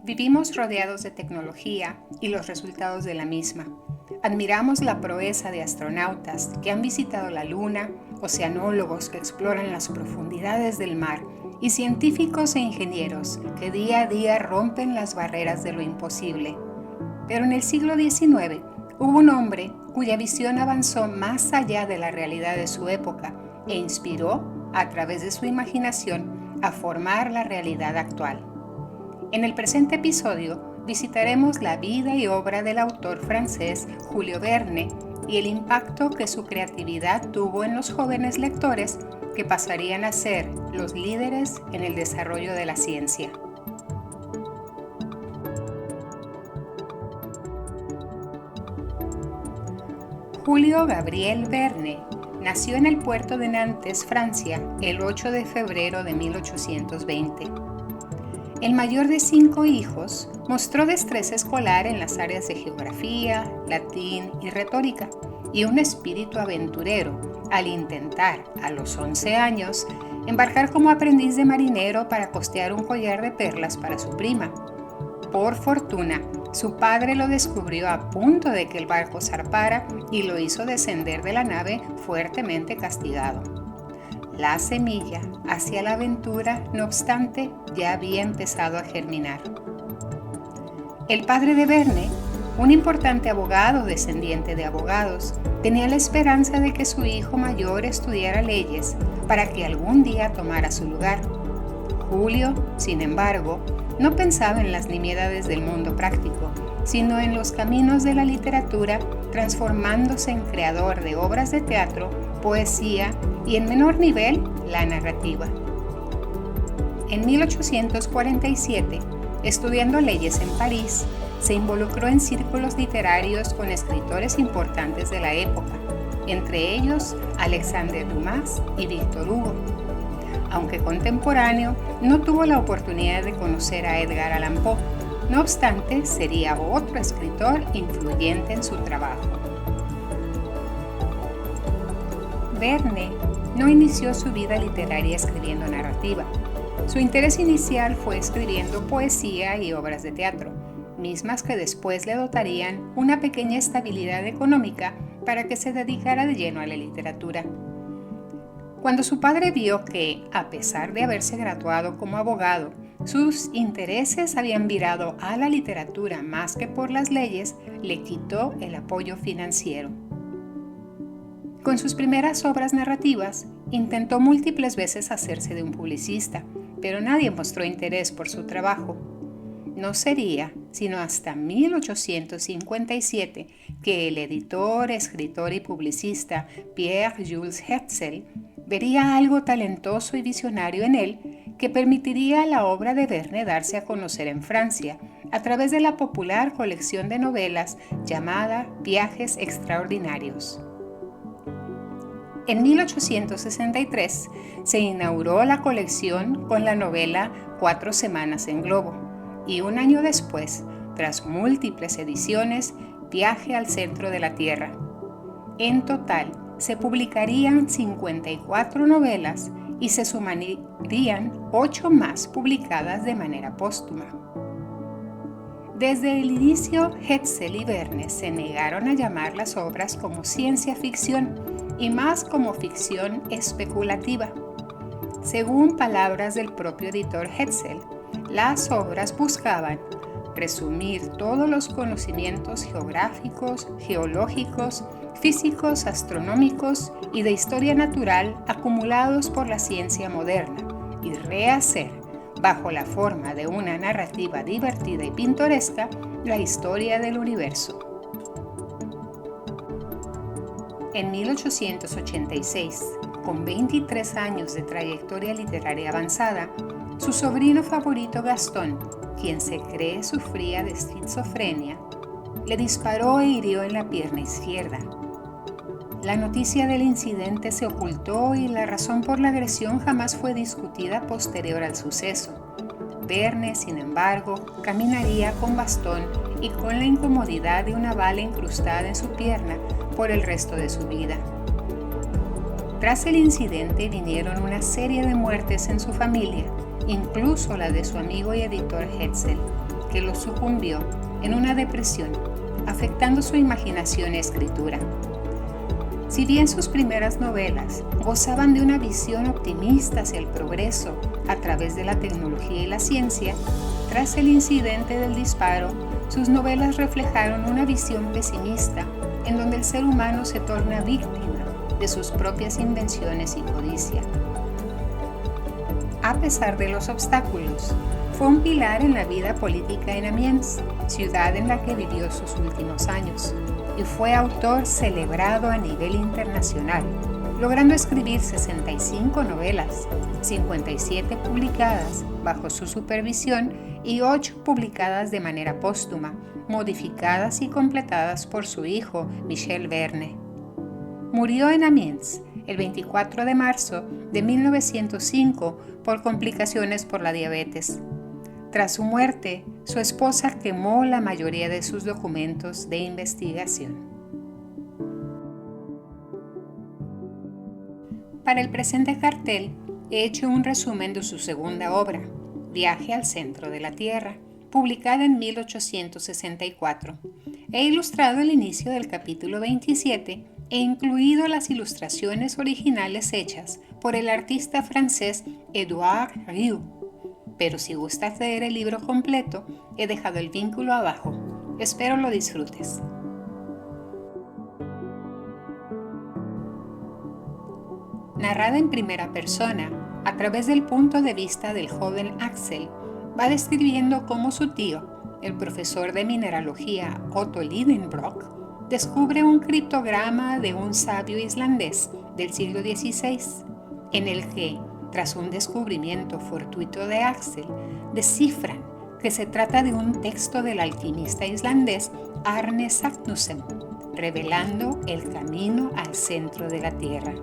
Vivimos rodeados de tecnología y los resultados de la misma. Admiramos la proeza de astronautas que han visitado la Luna, oceanólogos que exploran las profundidades del mar y científicos e ingenieros que día a día rompen las barreras de lo imposible. Pero en el siglo XIX hubo un hombre cuya visión avanzó más allá de la realidad de su época e inspiró, a través de su imaginación, a formar la realidad actual. En el presente episodio visitaremos la vida y obra del autor francés Julio Verne y el impacto que su creatividad tuvo en los jóvenes lectores que pasarían a ser los líderes en el desarrollo de la ciencia. Julio Gabriel Verne nació en el puerto de Nantes, Francia, el 8 de febrero de 1820. El mayor de 5 hijos, mostró destreza escolar en las áreas de geografía, latín y retórica, y un espíritu aventurero al intentar, a los 11 años, embarcar como aprendiz de marinero para costear un collar de perlas para su prima. Por fortuna, su padre lo descubrió a punto de que el barco zarpara y lo hizo descender de la nave fuertemente castigado. La semilla hacia la aventura, no obstante, ya había empezado a germinar. El padre de Verne, un importante abogado descendiente de abogados, tenía la esperanza de que su hijo mayor estudiara leyes para que algún día tomara su lugar. Julio, sin embargo, no pensaba en las nimiedades del mundo práctico, sino en los caminos de la literatura, transformándose en creador de obras de teatro, poesía y, en menor nivel, la narrativa. En 1847, estudiando leyes en París, se involucró en círculos literarios con escritores importantes de la época, entre ellos Alexandre Dumas y Victor Hugo. Aunque contemporáneo, no tuvo la oportunidad de conocer a Edgar Allan Poe. No obstante, sería otro escritor influyente en su trabajo. Verne no inició su vida literaria escribiendo narrativa. Su interés inicial fue escribiendo poesía y obras de teatro, mismas que después le dotarían una pequeña estabilidad económica para que se dedicara de lleno a la literatura. Cuando su padre vio que, a pesar de haberse graduado como abogado, sus intereses habían virado a la literatura más que por las leyes, le quitó el apoyo financiero. Con sus primeras obras narrativas, intentó múltiples veces hacerse de un publicista, pero nadie mostró interés por su trabajo. No sería sino hasta 1857 que el editor, escritor y publicista Pierre Jules Hetzel vería algo talentoso y visionario en él que permitiría a la obra de Verne darse a conocer en Francia a través de la popular colección de novelas llamada Viajes Extraordinarios. En 1863 se inauguró la colección con la novela 4 semanas en globo y un año después, tras múltiples ediciones, Viaje al centro de la Tierra. En total, se publicarían 54 novelas y se sumarían 8 más publicadas de manera póstuma. Desde el inicio, Hetzel y Verne se negaron a llamar las obras como ciencia ficción y más como ficción especulativa. Según palabras del propio editor Hetzel, las obras buscaban resumir todos los conocimientos geográficos, geológicos, físicos, astronómicos y de historia natural acumulados por la ciencia moderna y rehacer, bajo la forma de una narrativa divertida y pintoresca, la historia del universo. En 1886, con 23 años de trayectoria literaria avanzada, su sobrino favorito Gastón, quien se cree sufría de esquizofrenia, le disparó e hirió en la pierna izquierda. La noticia del incidente se ocultó y la razón por la agresión jamás fue discutida posterior al suceso. Verne, sin embargo, caminaría con bastón y con la incomodidad de una bala incrustada en su pierna por el resto de su vida. Tras el incidente vinieron una serie de muertes en su familia, incluso la de su amigo y editor Hetzel, que lo sucumbió en una depresión, afectando su imaginación y escritura. Si bien sus primeras novelas gozaban de una visión optimista hacia el progreso a través de la tecnología y la ciencia, tras el incidente del disparo, sus novelas reflejaron una visión pesimista en donde el ser humano se torna víctima de sus propias invenciones y codicia. A pesar de los obstáculos, fue un pilar en la vida política en Amiens, ciudad en la que vivió sus últimos años, y fue autor celebrado a nivel internacional, logrando escribir 65 novelas, 57 publicadas bajo su supervisión y 8 publicadas de manera póstuma, modificadas y completadas por su hijo Michel Verne. Murió en Amiens el 24 de marzo de 1905 por complicaciones por la diabetes. Tras su muerte, su esposa quemó la mayoría de sus documentos de investigación. Para el presente cartel, he hecho un resumen de su segunda obra, Viaje al centro de la Tierra, publicada en 1864. He ilustrado el inicio del capítulo 27 e incluido las ilustraciones originales hechas por el artista francés Édouard Rieu. Pero si gustas leer el libro completo, he dejado el vínculo abajo. Espero lo disfrutes. Narrada en primera persona, a través del punto de vista del joven Axel, va describiendo cómo su tío, el profesor de mineralogía Otto Lidenbrock, descubre un criptograma de un sabio islandés del siglo XVI, en el que, tras un descubrimiento fortuito de Axel, descifran que se trata de un texto del alquimista islandés Arne Sagnussen, revelando el camino al centro de la Tierra.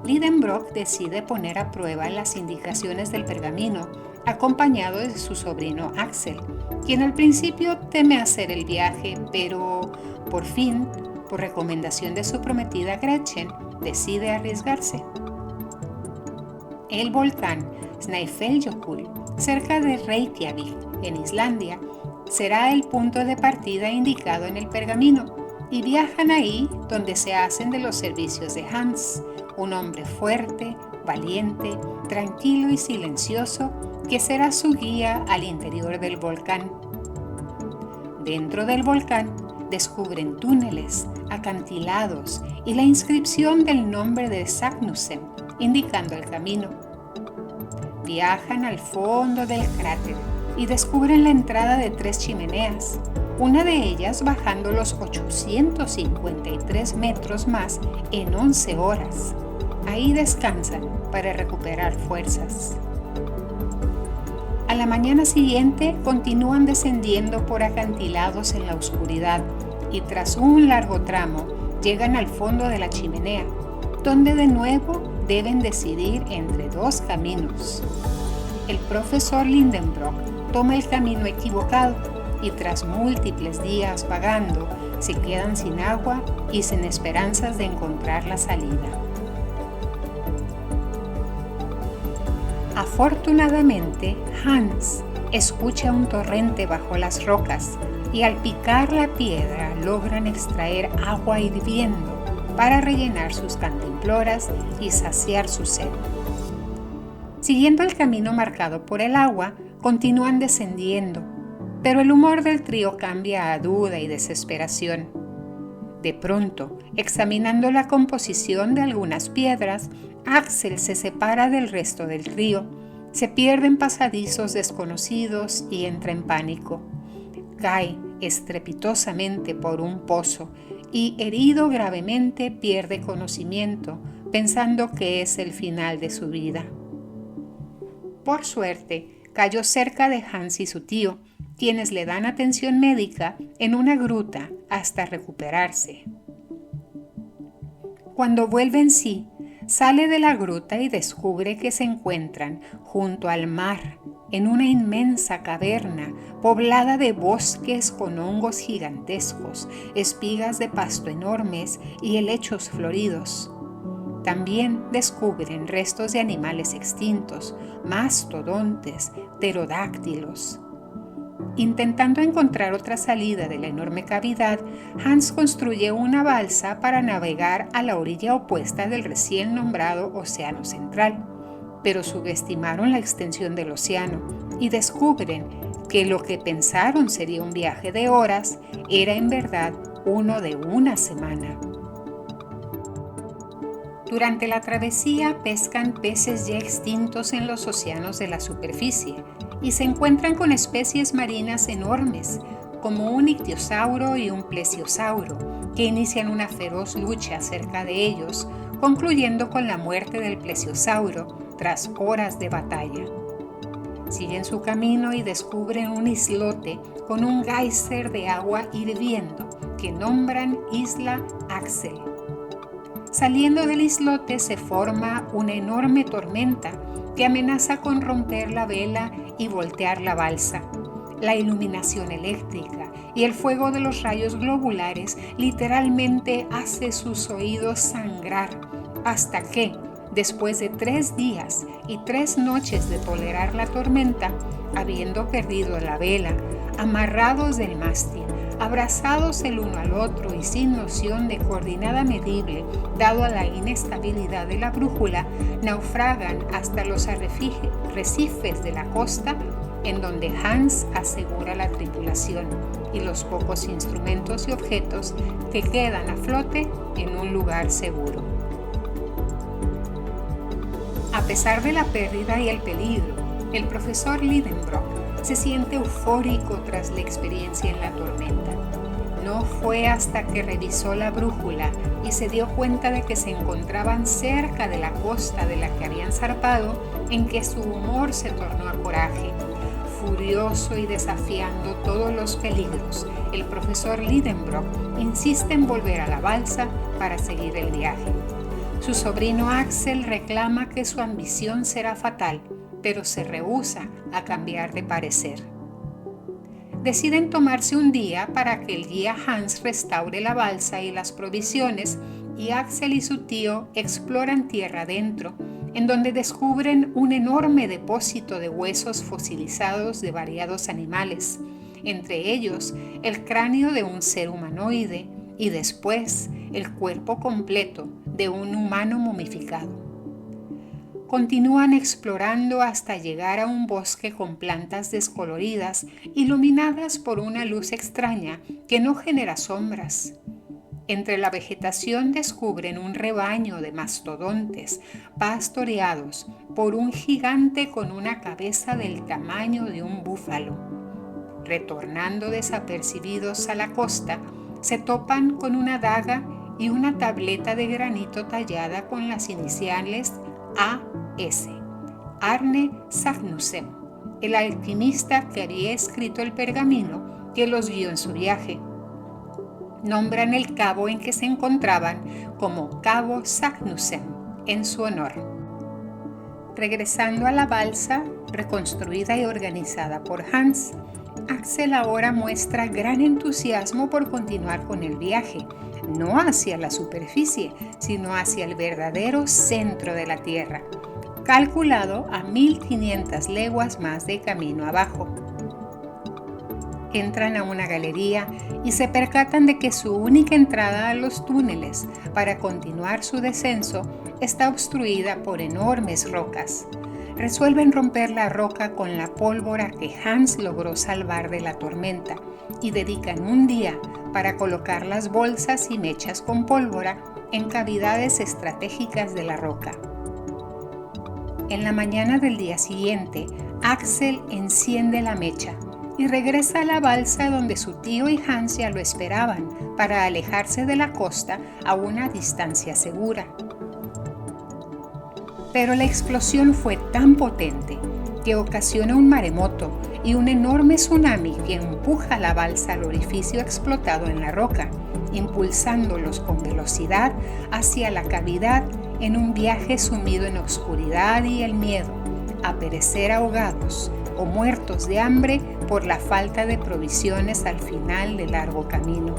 Lidenbrock decide poner a prueba las indicaciones del pergamino, acompañado de su sobrino Axel, quien al principio teme hacer el viaje, pero por fin, por recomendación de su prometida Gretchen, decide arriesgarse. El volcán Snæfellsjökull, cerca de Reykjavik, en Islandia, será el punto de partida indicado en el pergamino, y viajan ahí donde se hacen de los servicios de Hans, un hombre fuerte, valiente, tranquilo y silencioso que será su guía al interior del volcán. Dentro del volcán descubren túneles, acantilados y la inscripción del nombre de Sagnussen, indicando el camino. Viajan al fondo del cráter y descubren la entrada de 3 chimeneas, una de ellas bajando los 853 metros más en 11 horas. Ahí descansan para recuperar fuerzas. A la mañana siguiente continúan descendiendo por acantilados en la oscuridad y tras un largo tramo llegan al fondo de la chimenea, donde de nuevo deben decidir entre 2 caminos. El profesor Lidenbrock toma el camino equivocado y tras múltiples días vagando se quedan sin agua y sin esperanzas de encontrar la salida. Afortunadamente, Hans escucha un torrente bajo las rocas y al picar la piedra logran extraer agua hirviendo para rellenar sus cantimploras y saciar su sed. Siguiendo el camino marcado por el agua, continúan descendiendo, pero el humor del trío cambia a duda y desesperación. De pronto, examinando la composición de algunas piedras, Axel se separa del resto del trío, se pierde en pasadizos desconocidos y entra en pánico. Cae estrepitosamente por un pozo y, herido gravemente, pierde conocimiento, pensando que es el final de su vida. Por suerte, cayó cerca de Hans y su tío, quienes le dan atención médica en una gruta hasta recuperarse. Cuando vuelve en sí, sale de la gruta y descubre que se encuentran junto al mar, en una inmensa caverna poblada de bosques con hongos gigantescos, espigas de pasto enormes y helechos floridos. También descubren restos de animales extintos, mastodontes, pterodáctilos. Intentando encontrar otra salida de la enorme cavidad, Hans construye una balsa para navegar a la orilla opuesta del recién nombrado Océano Central, pero subestimaron la extensión del océano y descubren que lo que pensaron sería un viaje de horas era en verdad uno de una semana. Durante la travesía pescan peces ya extintos en los océanos de la superficie y se encuentran con especies marinas enormes, como un ictiosauro y un plesiosauro, que inician una feroz lucha cerca de ellos, concluyendo con la muerte del plesiosauro tras horas de batalla. Siguen su camino y descubren un islote con un geyser de agua hirviendo que nombran Isla Axel. Saliendo del islote se forma una enorme tormenta que amenaza con romper la vela y voltear la balsa. La iluminación eléctrica y el fuego de los rayos globulares literalmente hace sus oídos sangrar, hasta que, después de 3 días y 3 noches de tolerar la tormenta, habiendo perdido la vela, amarrados del mástil, abrazados el uno al otro y sin noción de coordinada medible, dado a la inestabilidad de la brújula, naufragan hasta los arrecifes de la costa, en donde Hans asegura la tripulación y los pocos instrumentos y objetos que quedan a flote en un lugar seguro. A pesar de la pérdida y el peligro, el profesor Lidenbrock se siente eufórico tras la experiencia en la tormenta. No fue hasta que revisó la brújula y se dio cuenta de que se encontraban cerca de la costa de la que habían zarpado en que su humor se tornó a coraje. Furioso y desafiando todos los peligros, el profesor Lidenbrock insiste en volver a la balsa para seguir el viaje. Su sobrino Axel reclama que su ambición será fatal, pero se rehúsa a cambiar de parecer. Deciden tomarse un día para que el guía Hans restaure la balsa y las provisiones, y Axel y su tío exploran tierra adentro, en donde descubren un enorme depósito de huesos fosilizados de variados animales, entre ellos el cráneo de un ser humanoide y después el cuerpo completo de un humano momificado. Continúan explorando hasta llegar a un bosque con plantas descoloridas, iluminadas por una luz extraña que no genera sombras. Entre la vegetación descubren un rebaño de mastodontes pastoreados por un gigante con una cabeza del tamaño de un búfalo. Retornando desapercibidos a la costa, se topan con una daga y una tableta de granito tallada con las iniciales A.S. Arne Sagnussen, el alquimista que había escrito el pergamino que los guió en su viaje. Nombran el cabo en que se encontraban como Cabo Sagnussen en su honor. Regresando a la balsa, reconstruida y organizada por Hans, Axel ahora muestra gran entusiasmo por continuar con el viaje, no hacia la superficie, sino hacia el verdadero centro de la Tierra, calculado a 1500 leguas más de camino abajo. Entran a una galería y se percatan de que su única entrada a los túneles para continuar su descenso está obstruida por enormes rocas. Resuelven romper la roca con la pólvora que Hans logró salvar de la tormenta y dedican un día para colocar las bolsas y mechas con pólvora en cavidades estratégicas de la roca. En la mañana del día siguiente, Axel enciende la mecha y regresa a la balsa donde su tío y Hans ya lo esperaban para alejarse de la costa a una distancia segura. Pero la explosión fue tan potente que ocasiona un maremoto y un enorme tsunami que empuja la balsa al orificio explotado en la roca, impulsándolos con velocidad hacia la cavidad en un viaje sumido en oscuridad y el miedo, a perecer ahogados o muertos de hambre por la falta de provisiones al final del largo camino.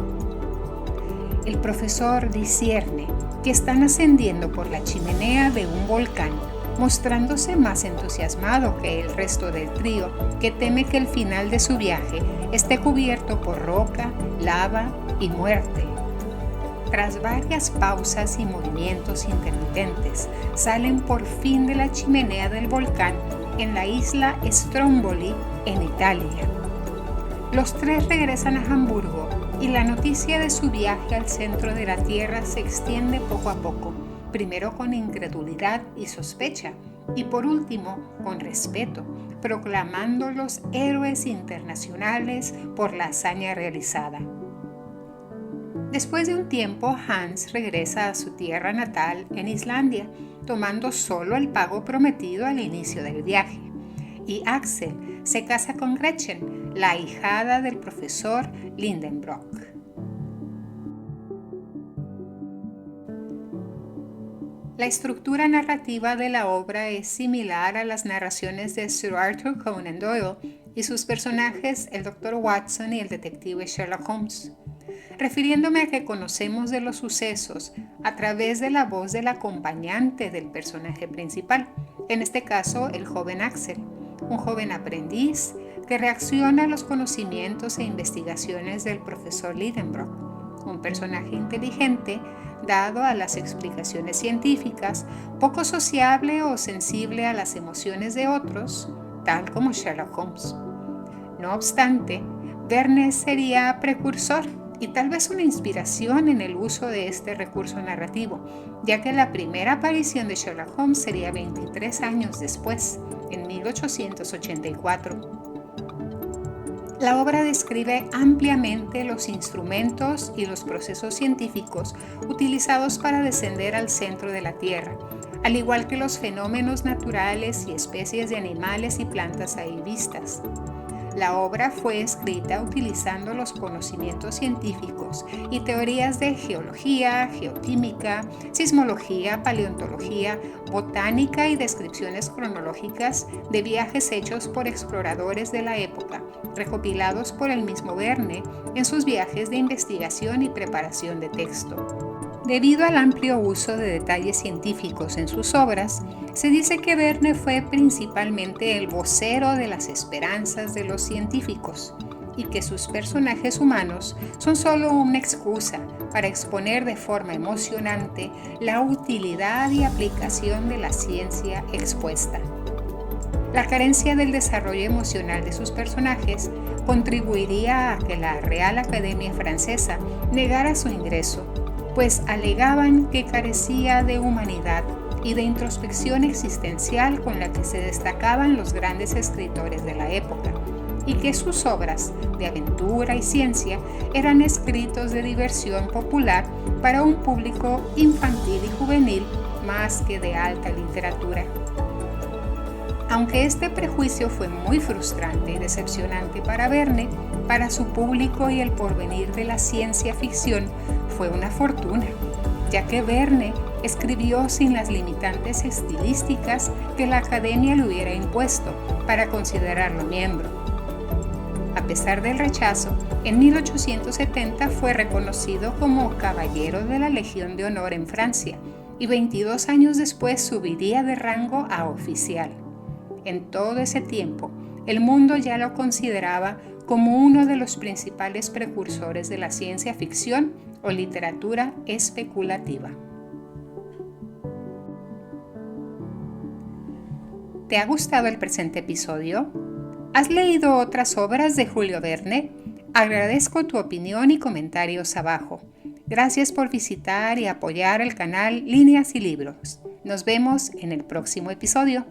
El profesor discierne que están ascendiendo por la chimenea de un volcán mostrándose más entusiasmado que el resto del trío, que teme que el final de su viaje esté cubierto por roca, lava y muerte. Tras varias pausas y movimientos intermitentes, salen por fin de la chimenea del volcán en la isla Stromboli, en Italia. Los tres regresan a Hamburgo y la noticia de su viaje al centro de la Tierra se extiende poco a poco, primero con incredulidad y sospecha, y por último con respeto, proclamándolos héroes internacionales por la hazaña realizada. Después de un tiempo, Hans regresa a su tierra natal en Islandia, tomando solo el pago prometido al inicio del viaje, y Axel se casa con Gretchen, la ahijada del profesor Lindenbrock. La estructura narrativa de la obra es similar a las narraciones de Sir Arthur Conan Doyle y sus personajes, el Dr. Watson y el detective Sherlock Holmes, refiriéndome a que conocemos de los sucesos a través de la voz del acompañante del personaje principal, en este caso el joven Axel, un joven aprendiz que reacciona a los conocimientos e investigaciones del profesor Lidenbrock, un personaje inteligente dado a las explicaciones científicas, poco sociable o sensible a las emociones de otros, tal como Sherlock Holmes. No obstante, Verne sería precursor y tal vez una inspiración en el uso de este recurso narrativo, ya que la primera aparición de Sherlock Holmes sería 23 años después, en 1884. La obra describe ampliamente los instrumentos y los procesos científicos utilizados para descender al centro de la Tierra, al igual que los fenómenos naturales y especies de animales y plantas ahí vistas. La obra fue escrita utilizando los conocimientos científicos y teorías de geología, geoquímica, sismología, paleontología, botánica y descripciones cronológicas de viajes hechos por exploradores de la época, recopilados por el mismo Verne en sus viajes de investigación y preparación de texto. Debido al amplio uso de detalles científicos en sus obras, se dice que Verne fue principalmente el vocero de las esperanzas de los científicos y que sus personajes humanos son solo una excusa para exponer de forma emocionante la utilidad y aplicación de la ciencia expuesta. La carencia del desarrollo emocional de sus personajes contribuiría a que la Real Academia Francesa negara su ingreso, pues alegaban que carecía de humanidad y de introspección existencial con la que se destacaban los grandes escritores de la época, y que sus obras de aventura y ciencia eran escritos de diversión popular para un público infantil y juvenil más que de alta literatura. Aunque este prejuicio fue muy frustrante y decepcionante para Verne, para su público y el porvenir de la ciencia ficción fue una fortuna, ya que Verne escribió sin las limitantes estilísticas que la Academia le hubiera impuesto para considerarlo miembro. A pesar del rechazo, en 1870 fue reconocido como Caballero de la Legión de Honor en Francia y 22 años después subiría de rango a oficial. En todo ese tiempo, el mundo ya lo consideraba como uno de los principales precursores de la ciencia ficción o literatura especulativa. ¿Te ha gustado el presente episodio? ¿Has leído otras obras de Julio Verne? Agradezco tu opinión y comentarios abajo. Gracias por visitar y apoyar el canal Líneas y Libros. Nos vemos en el próximo episodio.